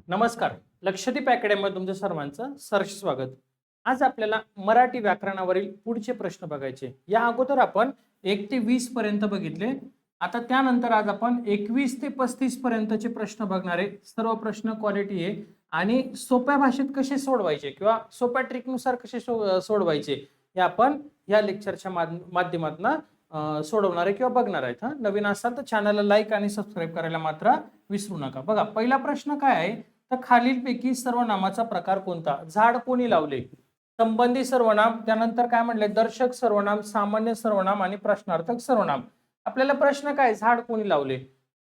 नमस्कार. लक्षद्वीप अकॅडमीमध्ये तुमच्या सर्वांचं सहर्ष स्वागत. आज आपल्याला मराठी व्याकरणावरील पुढचे प्रश्न बघायचे. या अगोदर आपण 1 ते 20 पर्यंत बघितले. आता त्यानंतर आज आपण 21 ते 35 पर्यंतचे प्रश्न बघणार आहे. सर्व प्रश्न क्वालिटी आहे आणि सोप्या भाषेत कसे सोडवायचे किंवा सोप्या ट्रिकनुसार कसे सोडवायचे हे आपण या लेक्चरच्या माध्यमातून सोडवणार आहे किंवा बघणार आहेत. नवीन असाल तर चॅनलला लाईक आणि सबस्क्राईब करायला मात्र विसरू नका. बघा, पहिला प्रश्न काय आहे, तर खालीलपैकी सर्वनामाचा प्रकार कोणता? झाड कोणी लावले? संबंधी सर्वनाम, त्यानंतर काय म्हणले, दर्शक सर्वनाम, सामान्य सर्वनाम आणि प्रश्नार्थक सर्वनाम. आपल्याला प्रश्न काय, झाड कोणी लावले?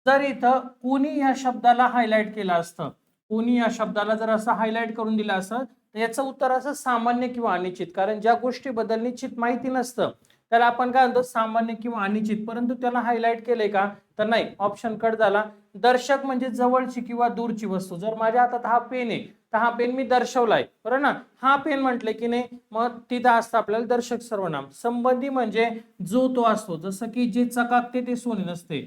जर इथं कोणी या शब्दाला हायलाइट केलं असतं, कोणी या शब्दाला जर असं हायलाइट करून दिलं असतं तर याचं उत्तर असं सामान्य किंवा अनिश्चित. कारण ज्या गोष्टीबद्दल निश्चित माहिती नसतं त्याला आपण काय म्हणतो, सामान्य किंवा अनिश्चित. परंतु त्याला हायलाइट केलंय का, तर नाही, ऑप्शन कट झाला. दर्शक म्हणजे जवळची किंवा दूरची वस्तू. जर माझ्या हातात हा पेन आहे तर हा पेन मी दर्शवलाय, बरोबर ना, हा पेन म्हटलं की नाही, मग तिथं असतं आपल्याला दर्शक सर्वनाम. संबंधी म्हणजे जो तो असतो, जसं की जे चकाकते ते सोने नसते,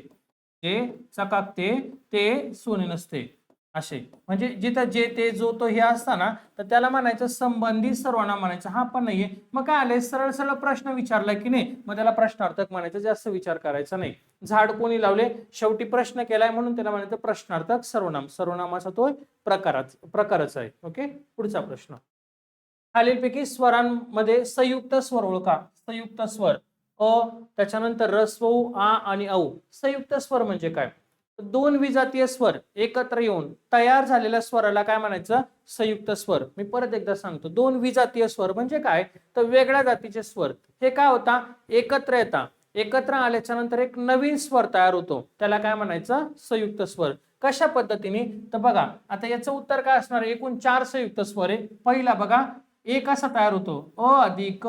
जे चकाकते ते सोने नसते, असे. म्हणजे जिथं जे ते जो तो हे असतं ना, तर त्याला म्हणायचं संबंधी सर्वनाम म्हणायचं. हा पण नाहीये, मग काय आलंय, सरळ सरळ प्रश्न विचारला की नाही, मग त्याला प्रश्नार्थक म्हणायचं, जास्त विचार करायचा नाही. झाड कोणी लावले, शेवटी प्रश्न केलाय म्हणून त्याला म्हणायचं प्रश्नार्थक सर्वनाम. सर्वनामाचा तो प्रकारच आहे. ओके, पुढचा प्रश्न. खालीलपैकी स्वरांमध्ये संयुक्त स्वर ओळखा. संयुक्त स्वर अ, त्याच्यानंतर रस्व आ आणि औ. संयुक्त स्वर म्हणजे काय? दोन विजातीय स्वर एकत्र येऊन तयार झालेल्या स्वराला काय म्हणायचं, संयुक्त स्वर. मी परत एकदा सांगतो, दोन विजातीय स्वर म्हणजे काय, तर वेगळ्या जातीचे स्वर. हे काय होता, एकत्र येतात, एकत्र आल्याच्या नंतर एक नवीन स्वर तयार होतो, त्याला काय म्हणायचं, संयुक्त स्वर. कशा पद्धतीने, तर बघा आता याचं उत्तर काय असणार आहे. एकूण 4 संयुक्त स्वर आहे. पहिला बघा, एक असा तयार होतो, अ अधिक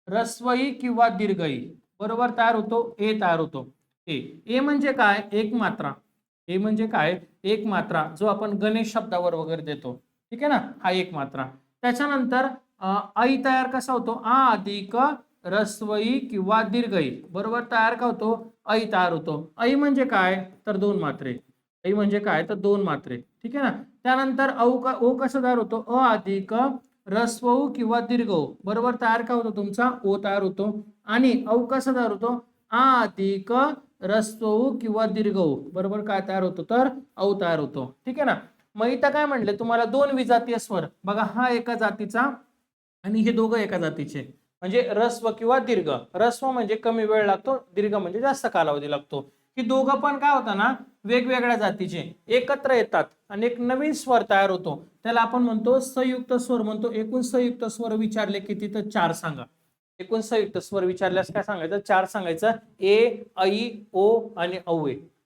रस्वई किंवा दीर्घई, बरोबर तयार होतो, ए तयार होतो. ए म्हणजे काय, एक मात्रा. ए म्हणजे काय, एक मात्रा, जो आपण गणेश शब्दावर वगैरे देतो, ठीक आहे ना, हा एक मात्रा. त्याच्यानंतर ऐ तयार कसा होतो, आ अधिक रस्वई किंवा दीर्घई, बरोबर तयार का होतो, ऐ तयार होतो. ऐ म्हणजे काय, तर दोन मात्रे. ऐ म्हणजे काय, तर दोन मात्रे, ठीक आहे ना. त्यानंतर ओ कसा तयार होतो, अ अधिक रस्व किंवा दीर्घ, बरोबर तयार का होतो, तुमचा ओ तयार होतो. आणि औ कसा तयार होतो, आ अधिक रस्व किंवा दीर्घ, बरोबर काय तयार होतो, तर औ तयार होतो, ठीक आहे ना. मग इथं काय म्हणले तुम्हाला, दोन विजातीय स्वर. बघा, हा एका जातीचा आणि हे दोघं एका जातीचे. म्हणजे रस्व किंवा दीर्घ. रस्व म्हणजे कमी वेळ लागतो, दीर्घ म्हणजे जास्त कालावधी लागतो. ही दोघं पण काय होतं ना, वेगवेगळ्या जातीचे एकत्र येतात आणि एक नवीन स्वर तयार होतो, त्याला आपण म्हणतो संयुक्त स्वर म्हणतो. एकूण संयुक्त स्वर विचारले किती, तर 4 सांगा. एकूण संयुक्त स्वर विचारल्यास काय सांगायचं, 4 सांगायचं. ए, ऐ, ओ आणि औ.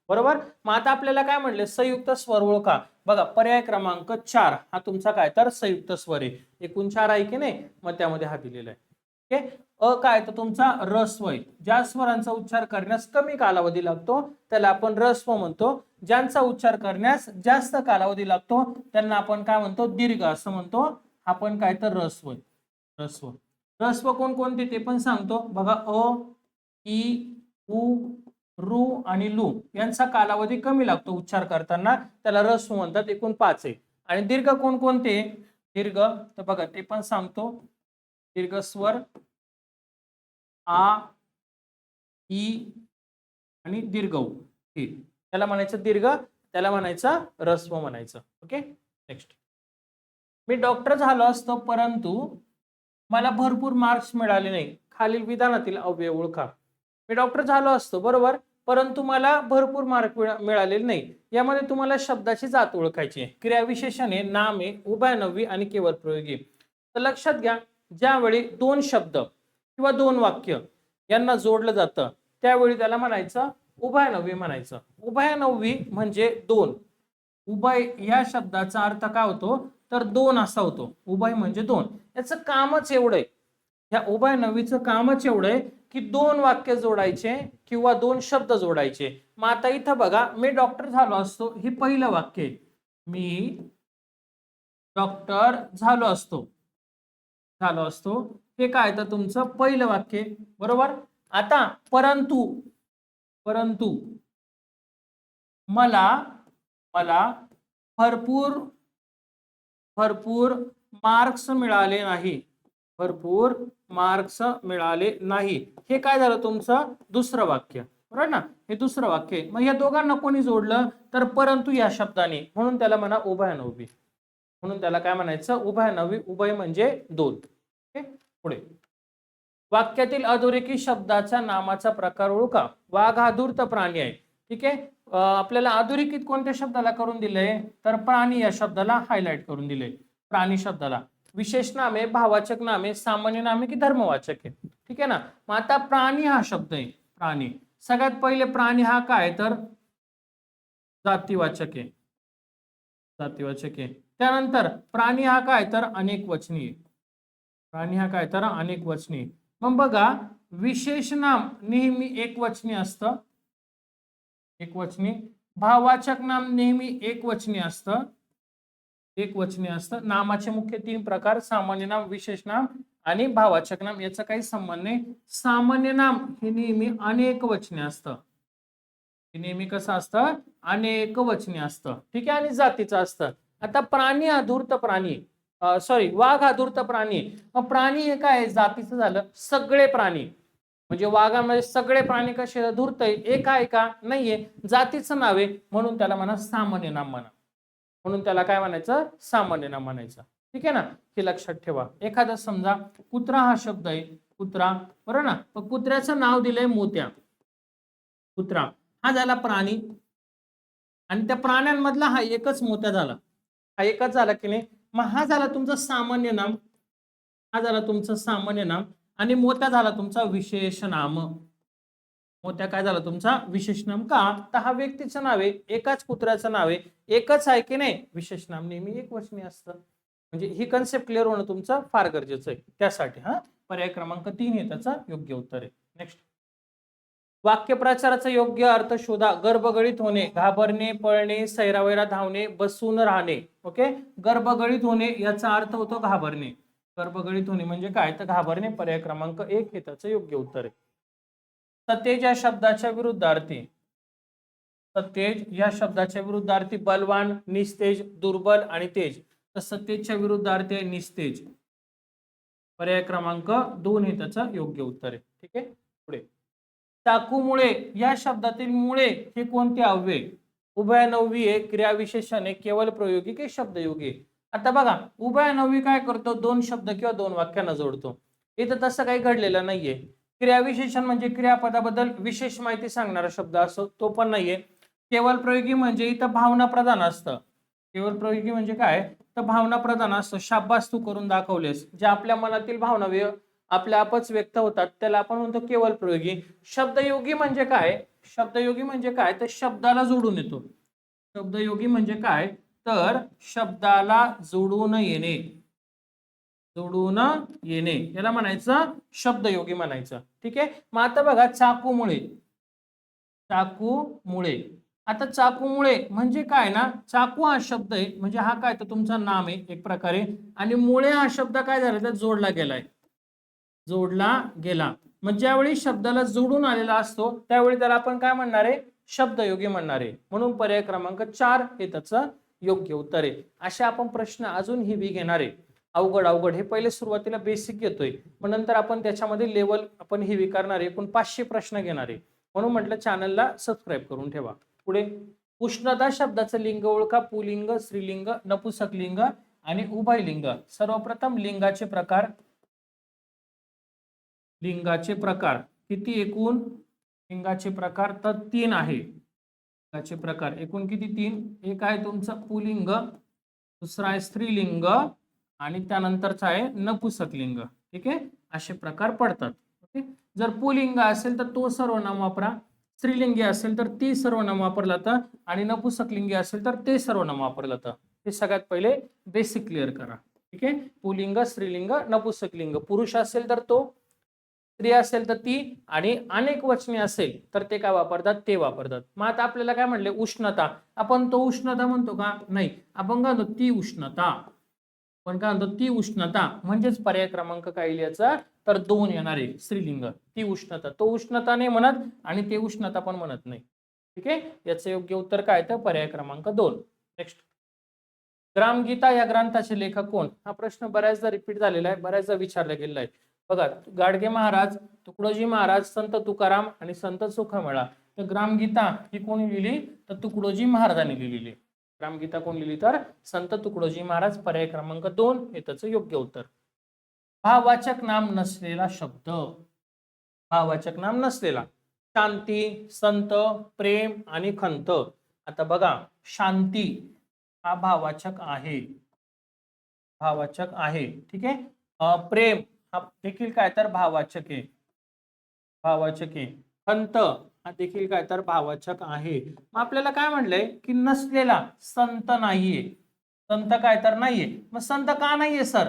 बरोबर. मग आता आपल्याला काय म्हणले, संयुक्त स्वर ओळखा. बघा, पर्याय क्रमांक 4 हा तुमचा काय, तर संयुक्त स्वर आहे. एकूण 4 आहे की नाही, मग त्यामध्ये हा दिलेला आहे. ओके. अ काय, तर तुमचा रस्व आहे. ज्या स्वरांचा उच्चार करण्यास कमी कालावधी लागतो त्याला आपण रस्व म्हणतो. ज्यांचा उच्चार करण्यास जास्त कालावधी लागतो त्यांना आपण काय म्हणतो, दीर्घ असं म्हणतो. आपण काय, तर रस्व. रस्व रस्व कोणकोणते ते पण सांगतो. बघा, अ, ई, उ, रू आणि लू यांचा कालावधी कमी लागतो उच्चार करताना, त्याला रस्व म्हणतात. एकूण 5 आहे. आणि दीर्घ कोणकोणते, दीर्घ तर बघा ते पण सांगतो. दीर्घ स्वर आ, ई आणि दीर्घ उ, त्याला म्हणायचं दीर्घ, त्याला म्हणायचं रस्व म्हणायचं. Okay, next. मी डॉक्टर झालो असतो परंतु मला भरपूर मार्क्स मिळाले नाही. खालील विधानातील अव्यय ओळखा. मी डॉक्टर झालो असतो, बरोबर, परंतु मला भरपूर मार्क मिळालेले नाही. यामध्ये तुम्हाला शब्दाची जात ओळखायची आहे. क्रियाविशेषणे, नामे, उभयनवी आणि केवळ प्रयोगी. तर लक्षात घ्या, ज्यावेळी दोन शब्द किंवा दोन वाक्य यांना जोडलं जातं त्यावेळी त्याला म्हणायचं उभयनवी म्हणायचं. उभयनवी म्हणजे दोन. उभय या शब्दाचा अर्थ काय होतो, तर दोन असा होतो. उभय म्हणजे दोन. याचं कामच एवढं आहे, या उभयनवीचं कामच एवढं आहे की दोन वाक्य जोडायचे किंवा दोन शब्द जोडायचे. मग आता इथं बघा, मी डॉक्टर झालो असतो, हे पहिलं वाक्य आहे. मी डॉक्टर झालो असतो, झालो असतो, हे काय, तर तुमचं पहिलं वाक्य, बरोबर. आता परंतु, परंतु मला मला भरपूर भरपूर मार्क्स मिळाले नाही, भरपूर मार्क्स मिळाले नाही, हे काय झालं तुमचं दुसरं वाक्य, बरोबर ना? हे दुसरं वाक्य. मग या दोघांना कोणी जोडलं तर परंतु या शब्दाने, म्हणून त्याला म्हणा उभयनवी, म्हणून त्याला काय म्हणायचं उभयनवी. उभय म्हणजे दोन. ओके, पुढे वाक्यातील अधोरेखित शब्दाचा नामाचा प्रकार ओळखा. वाघ हा धूर्त प्राणी आहे. ठीक आहे, आपल्याला अधोरेखित कोणत्या शब्दाला करून दिलंय तर प्राणी या शब्दाला हायलाइट करून दिले. प्राणी शब्दाला विशेष नामे, भाववाचक नामे, सामान्य नामे की धर्मवाचक आहे. ठीक आहे ना? मग आता प्राणी हा शब्द आहे, प्राणी सगळ्यात पहिले प्राणी हा काय तर जातीवाचक आहे, जातीवाचक आहे. त्यानंतर प्राणी हा काय तर अनेक वचनी, प्राणी हा काय तर अनेक वचनी. मग बघा विशेष नाम नेहमी एक वचनी असतं, एक वचनी. भाववाचक नाम नेहमी एक वचनी असतं, एक वचनी असतं. नामाचे मुख्य तीन प्रकार, सामान्य नाम, विशेष नाम आणि भाववाचक नाम. याचा काही संबंध नाही. सामान्य नाम हे नेहमी अनेक वचनी असतं, हे नेहमी कसं असतं अनेक वचनी असतं. ठीक आहे, आणि जातीचं असतं. आता प्राणी हा धूर्त प्राणी, सॉरी वाघ हा धूर्त प्राणी. मग प्राणी हे काय जातीचं झालं, सगळे प्राणी म्हणजे वाघामध्ये सगळे प्राणी कसे धूर्त आहे, एक आहे का नाहीये, जातीचं नाव आहे म्हणून त्याला म्हणा सामान्य नाम म्हणा, म्हणून त्याला काय म्हणायचं सामान्य नाम म्हणायचं. ठीक आहे ना, हे लक्षात ठेवा. एखादा समजा कुत्रा हा शब्द आहे, कुत्रा, बरोबर ना? पण कुत्र्याचं नाव दिलंय मोत्या, कुत्रा हा झाला प्राणी आणि त्या प्राण्यांमधला हा एकच मोत्या झाला, हा एकच झाला की नाही. मग हा झाला तुमचं सामान्य नाम, हा झाला तुमचं सामान्य नाम आणि मोत्या झाला तुमचा विशेष नाम. मोत्या काय झाला तुमचा विशेष नाम. का तर हा व्यक्तीचं नाव आहे, एकाच कुत्र्याचं नाव आहे, एकच आहे की नाही. विशेष नाम नेहमी एक वचनी असतं. म्हणजे ही कन्सेप्ट क्लिअर होणं तुमचं फार गरजेचं आहे. त्यासाठी हा पर्याय क्रमांक 3 हे त्याचं योग्य उत्तर आहे. नेक्स्ट वाक्यप्रचाराचा योग्य अर्थ शोधा. गर्भगळीत होणे, घाबरणे, पळणे, सैरावैरा धावणे, बसून राहणे. ओके, गर्भगळीत होणे याचा अर्थ होतो घाबरणे. गर्भगळीत होणे म्हणजे काय तर घाबरणे. पर्याय क्रमांक 1 हे त्याचं योग्य उत्तर आहे. सतेज या शब्दाच्या विरुद्धार्थी, सतेज या शब्दाच्या विरुद्धार्थी बलवान, निस्तेज, दुर्बल आणि तेज. तर सतेजच्या विरुद्धार्थी आहे निस्तेज. पर्याय क्रमांक 2 हे त्याचं योग्य उत्तर आहे. ठीक आहे, पुढे चाकूमुळे या शब्दातील मुळे हे कोणते अव्यय. उभयनवी आहे, क्रियाविशेषण आहे, केवळ प्रयोगिक आहे, शब्दयोगी. आता बघा उभयनवी काय करतो, दोन शब्द किंवा दोन वाक्यांना जोडतो. इथं तसं काही घडलेलं नाहीये. क्रियाविशेषण म्हणजे क्रियापदाबद्दल विशेष माहिती सांगणारा शब्द असतो, तो पण नाहीये. केवळ प्रयोगी म्हणजे इथं भावना प्रधान असतं. केवळ प्रयोगी म्हणजे काय तर भावना प्रधान असतं. शाब्बास तू करून दाखवलेस, जे आपल्या मनातील भावना आपल्या आपच व्यक्त होतात त्याला आपण म्हणतो केवळ प्रयोगी. शब्दयोगी म्हणजे काय, शब्दयोगी म्हणजे काय तर शब्दाला जोडून येतो. शब्दयोगी म्हणजे काय तर शब्दाला जोडून येणे, जोडून येणे याला म्हणायचं शब्दयोगी म्हणायचं. ठीक आहे, मग आता बघा चाकूमुळे, चाकूमुळे. आता चाकूमुळे म्हणजे काय ना, चाकू हा शब्द आहे म्हणजे हा काय तर तुमचं नाम आहे एक प्रकारे, आणि मुळे हा शब्द काय झाला तर जोडला गेलाय, जोडला गेला. मग ज्यावेळी शब्दाला जोडून आलेला असतो त्यावेळी त्याला आपण काय म्हणणार आहे शब्दयोगी म्हणणार आहे. म्हणून पर्याय क्रमांक 4 हे त्याचं योग्य उत्तर आहे. असे आपण प्रश्न अजून हिवी घेणार आहे, अवघड अवघड. हे पहिले सुरुवातीला बेसिक घेतोय, मग नंतर आपण त्याच्यामध्ये लेवल आपण हिवी करणार आहे. पण 500 प्रश्न घेणार आहे, म्हणून म्हटलं चॅनलला सबस्क्राईब करून ठेवा. पुढे उष्णता शब्दाचं लिंग ओळखा. पुलिंग, स्त्रीलिंग, नपुसकलिंग आणि उभयलिंग. सर्वप्रथम लिंगाचे प्रकार, लिंगाचे प्रकार किती एकूण, लिंगाचे प्रकार तर 3 आहे. लिंगाचे प्रकार एकूण किती 3. एक आहे तुमचं पुलिंग, दुसरा आहे स्त्रीलिंग आणि त्यानंतरचा आहे नपुसकलिंग. ठीक आहे, असे प्रकार पडतात. ओके, जर पुलिंग असेल तर तो सर्वनाम वापरा, स्त्रीलिंगी असेल तर ती सर्वनाम वापरलं जातं आणि नपुसकलिंगी असेल तर ते सर्वनाम वापरलं जातं. हे सगळ्यात पहिले बेसिक क्लिअर करा. ठीक आहे, पुलिंग, स्त्रीलिंग, नपुसकलिंग. पुरुष असेल तर तो, स्त्री असेल तर ती आणि अनेक वचने असेल तर ते काय वापरतात ते वापरतात. मग आता आपल्याला काय म्हणले उष्णता, आपण तो उष्णता म्हणतो का नाही, आपण काय म्हणतो ती उष्णता. पण काय म्हणतो ती उष्णता म्हणजेच पर्याय क्रमांक काय लिहायचा तर 2 येणार आहे. स्त्रीलिंग ती उष्णता, तो उष्णता नाही म्हणत आणि ते उष्णता पण म्हणत नाही. ठीक आहे, याचं योग्य उत्तर काय तर पर्याय क्रमांक 2. नेक्स्ट ग्रामगीता या ग्रंथाचे लेखक कोण? हा प्रश्न बऱ्याचदा रिपीट झालेला आहे, बऱ्याचदा विचारला गेलेला आहे. बघा, गाडगे महाराज, तुकडोजी महाराज, संत तुकाराम आणि संत सुखमळा. तर ग्रामगीता ही कोणी लिहिली? तर तुकडोजी महाराजांनी लिहिलेली. ग्रामगीता कोण लिहिली? तर संत तुकडोजी महाराज. पर्याय क्रमांक 2 हे त्याचं योग्य उत्तर. भाववाचक नाम नसलेला शब्द. भाववाचक नाम नसलेला. शांती, संत, प्रेम आणि खंत. आता बघा, शांती हा भाववाचक आहे, भाववाचक आहे, ठीक आहे. प्रेम हा देखील काय तर भाववाचक आहे, भाववाचक आहे. खंत हा देखील काय तर भाववाचक आहे. मग आपल्याला काय म्हणलंय की नसलेला, संत नाहीये. संत काय तर नाहीये. मग संत का नाहीये सर?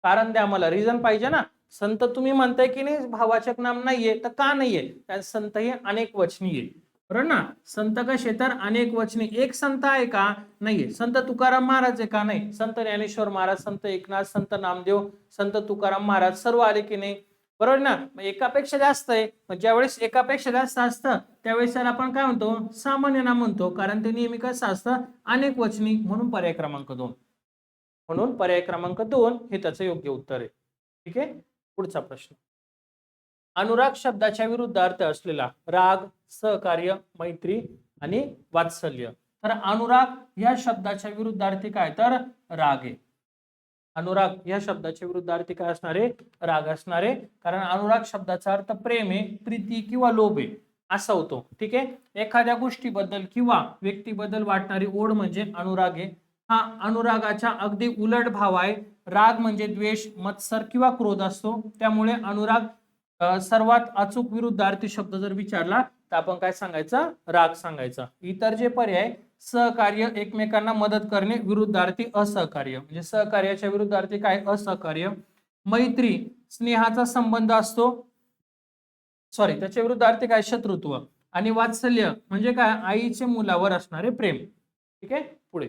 कारण द्या मला, रिझन पाहिजे ना. संत तुम्ही म्हणताय की नाही भाववाचक नाम नाहीये, तर का नाहीये? कारण संत हे अनेक वचनी आहे, बरोबर ना. संत कसे? तर अनेक वचनी. एक संत आहे का? नाहीये. संत तुकाराम महाराज आहे का? नाही. संत ज्ञानेश्वर महाराज, संत एकनाथ, संत नामदेव, संत तुकाराम महाराज सर्व आले की नाही? बरोबर ना. मग एकापेक्षा जास्त आहे. मग ज्यावेळेस एकापेक्षा जास्त असतं त्यावेळेस त्याला आपण काय म्हणतो? सामान्य नाम म्हणतो. कारण ते नेहमी कसं असतं? अनेक वचनी. म्हणून पर्याय क्रमांक 2. म्हणून पर्याय क्रमांक 2 हे त्याचं योग्य उत्तर आहे. ठीक आहे. पुढचा प्रश्न. अनुराग शब्दाच्या विरुद्ध अर्थ असलेला राग, सहकार्य, मैत्री आणि वात्सल्य. तर अनुराग या शब्दाच्या विरुद्धार्थी काय? तर राग आहे. अनुराग या शब्दाच्या विरुद्धार्थी काय असणार आहे? राग असणार आहे. कारण अनुराग शब्दाचा अर्थ प्रेम आहे, प्रीती किंवा लोभ आहे असा होतो. ठीक आहे. एखाद्या गोष्टीबद्दल किंवा व्यक्तीबद्दल वाटणारी ओढ म्हणजे अनुराग आहे. हा अनुरागाच्या अगदी उलट भाव आहे. राग म्हणजे द्वेष, मत्सर किंवा क्रोध असतो. त्यामुळे अनुराग सर्वात अचूक विरुद्धार्थी शब्द जर विचारला तर आपण काय सांगायचं? राग सांगायचा. इतर जे पर्याय, सहकार्य, एकमेकांना मदत करणे, विरुद्धार्थी असहकार्य. म्हणजे सहकार्याच्या विरुद्धार्थी काय? असहकार्य. मैत्री, स्नेहाचा संबंध असतो, सॉरी, त्याच्या विरुद्धार्थी काय? शत्रुत्व. आणि वात्सल्य म्हणजे काय? आईचे मुलावर असणारे प्रेम. ठीक आहे. पुढे.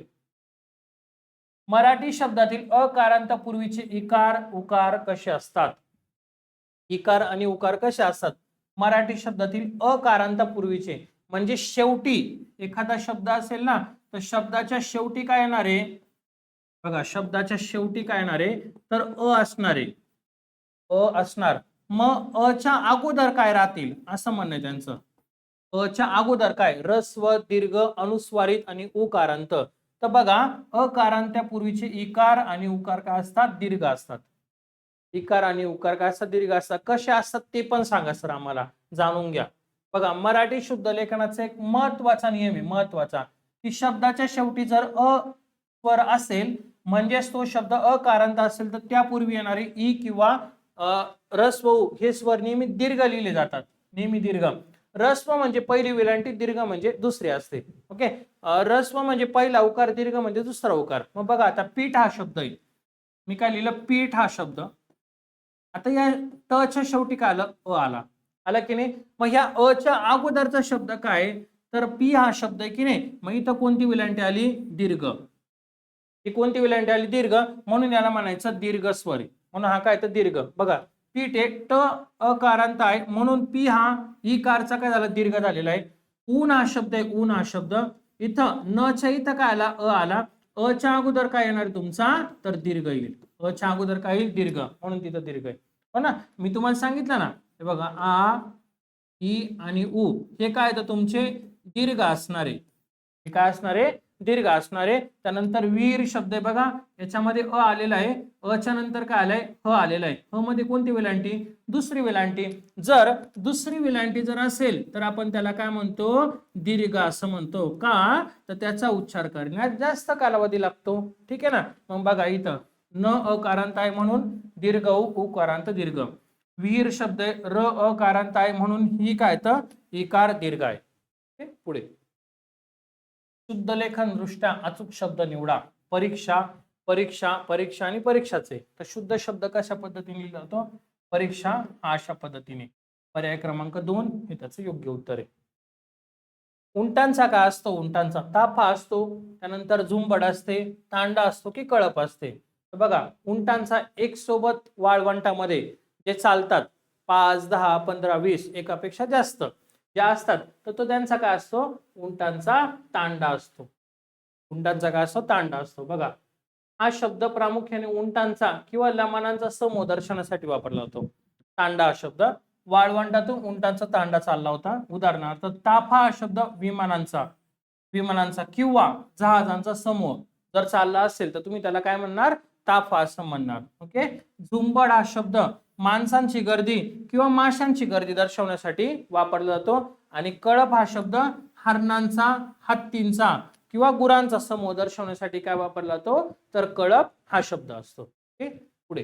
मराठी शब्दातील अकारांत पूर्वीचे इकार, उकार कसे असतात? इकार आणि उकार कसे असतात? मराठी शब्दातील अकारांत पूर्वीचे म्हणजे शेवटी एखादा शब्द असेल ना, तर शब्दाच्या शेवटी काय येणार आहे? बघा, शब्दाच्या शेवटी काय येणार आहे? तर अ असणार आहे, अ असणार. मग अच्या अगोदर काय राहतील असं म्हणणं आहे त्यांचं. अच्या अगोदर काय? ऱ्हस्व, दीर्घ, अनुस्वारित आणि उकारांत. तर बघा, अकारांत्यापूर्वीचे इकार आणि उकार काय असतात? दीर्घ असतात. इकार आणि उकार काय असतात? दीर्घ असतात. कसे असतात ते पण सांगा सर आम्हाला, जाणून घ्या. बघा, मराठी शुद्ध लेखनाचा एक महत्वाचा नियम आहे, महत्वाचा, की शब्दाच्या शेवटी जर अ स्वर असेल म्हणजेच तो शब्द अकारांत असेल तर त्यापूर्वी येणारे ई किंवा ऱ्हस्व उ हे स्वर नेहमी दीर्घ लिहिले जातात. नेहमी दीर्घ. ऱ्हस्व म्हणजे पहिली वेलांटी, दीर्घ म्हणजे दुसरी असते. ओके. ऱ्हस्व म्हणजे पहिला उकार, दीर्घ म्हणजे दुसरा उकार. मग बघा, आता पीठ हा शब्द आहे, मी काय लिहिलं? पीठ हा शब्द. आता या त च्या शेवटी काय आलं? अ आला. आला की नाही? मग ह्या अ च्या अगोदरचा शब्द काय? तर पी हा शब्द आहे की नाही? मग इथं कोणती विलांटी आली? दीर्घ. ही कोणती विलांटी आली? दीर्घ. म्हणून याला म्हणायचं दीर्घ स्वर आहे. म्हणून हा काय? तर दीर्घ. बघा, पीठ एक ट अकारांत आहे म्हणून पी हा ई कारचा काय झाला? दीर्घ झालेला आहे. ऊन हा शब्द आहे, ऊन हा शब्द. इथं न च्या इथं काय आला? अ आला. अ च्या अगोदर काय येणार तुमचा? तर दीर्घ येईल. अ च्या अगोदर काय येईल? दीर्घ. म्हणून तिथं दीर्घ आहे. हो ना. मी तुम्हाला सांगितलं ना, हे बघा, आ, ई आणि उ हे काय? तर तुमचे दीर्घ असणार आहे. हे काय असणार आहे? दीर्घ असणार आहे. त्यानंतर वीर शब्द आहे बघा, याच्यामध्ये अ आलेला आहे. अ च्या नंतर काय आलंय? ह आलेला आहे. ह मध्ये कोणती वेलांटी? दुसरी वेलांटी. जर दुसरी वेलांटी जर असेल तर आपण त्याला काय म्हणतो? दीर्घ असं म्हणतो. का? तर त्याचा उच्चार करण्यात जास्त कालावधी लागतो. ठीक आहे ना. मग बघा, इथं न अकारांत आहे म्हणून दीर्घ, उकारांत दीर्घ. वीर शब्द आहे, र अकारांत आहे म्हणून ही काय? तर इकार दीर्घ आहे. पुढे. शुद्ध लेखन दृष्ट्या अचूक शब्द निवडा. परीक्षा, परीक्षा, परीक्षा आणि परीक्षाचे. तर शुद्ध शब्द कशा पद्धतीने लिहिला जातो? परीक्षा हा अशा पद्धतीने. पर्याय क्रमांक 2 हे त्याचं योग्य उत्तर आहे. उंटांचा काय असतो? उंटांचा ताफा असतो, त्यानंतर झुंबड असते, तांडा असतो की कळप असते? तर बघा, उंटांचा एक सोबत वाळवंटामध्ये जे चालतात 5, 10, 15, 20 एकापेक्षा जास्त ज्या असतात तर तो त्यांचा काय असतो? उंटांचा तांडा असतो. उंटांचा काय असतो? तांडा असतो. बघा, हा शब्द प्रामुख्याने उंटांचा किंवा लमानांचा समूह दर्शवण्यासाठी वापरला जातो. तांडा हा शब्द वाळवंटातून उंटांचा तांडा चालला होता. उदाहरणार्थ ताफा हा शब्द विमानांचा किंवा जहाजांचा समूह जर चालला असेल तर तुम्ही त्याला काय म्हणणार? ताफा असं म्हणणार. ओके. झुंबड हा शब्द माणसांची गर्दी किंवा माशांची गर्दी दर्शवण्यासाठी वापरला जातो. आणि कळप हा शब्द हरणांचा, हत्तींचा किंवा गुरांचा समूह दर्शवण्यासाठी काय वापरला जातो? तर कळप हा शब्द असतो. ओके. पुढे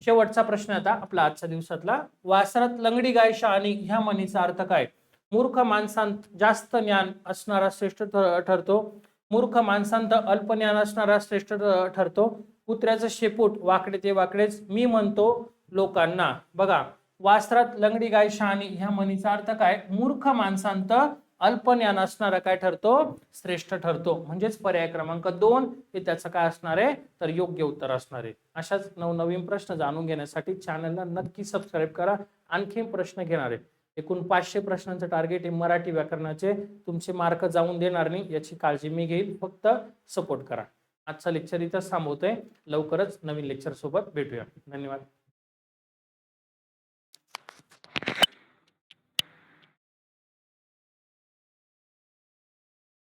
शेवटचा प्रश्न आता आपला आजच्या दिवसातला. वासरात लंगडी गाय शहाणी ह्या म्हणीचा अर्थ काय? मूर्ख माणसांत जास्त ज्ञान असणारा श्रेष्ठ ठरतो. मूर्ख माणसांत अल्प ज्ञान असणारा श्रेष्ठ ठरतो. कुत्र्याचं शेपूट वाकडे ते वाकडेच, मी म्हणतो लोकांना. बघा, वासरात लंगडी गाय शहाणी ह्या म्हणीचा अर्थ काय? मूर्ख माणसांत अल्प ज्ञान असणारा काय ठरतो? श्रेष्ठ ठरतो. म्हणजेच पर्याय क्रमांक 2 हे त्याचं काय असणार आहे? तर योग्य उत्तर असणार आहे. अशाच नवनवीन प्रश्न जाणून घेण्यासाठी चॅनलला नक्की सबस्क्राईब करा. आणखी प्रश्न घेणार आहे. एकूण 500 प्रश्नांचं टार्गेट आहे मराठी व्याकरणाचे. तुमचे मार्क जाऊन देणार नाही याची काळजी मी घेईल. फक्त सपोर्ट करा. आजचा लेक्चर इथं थांबवतोय. लवकरच नवीन लेक्चर सोबत भेटूया. धन्यवाद.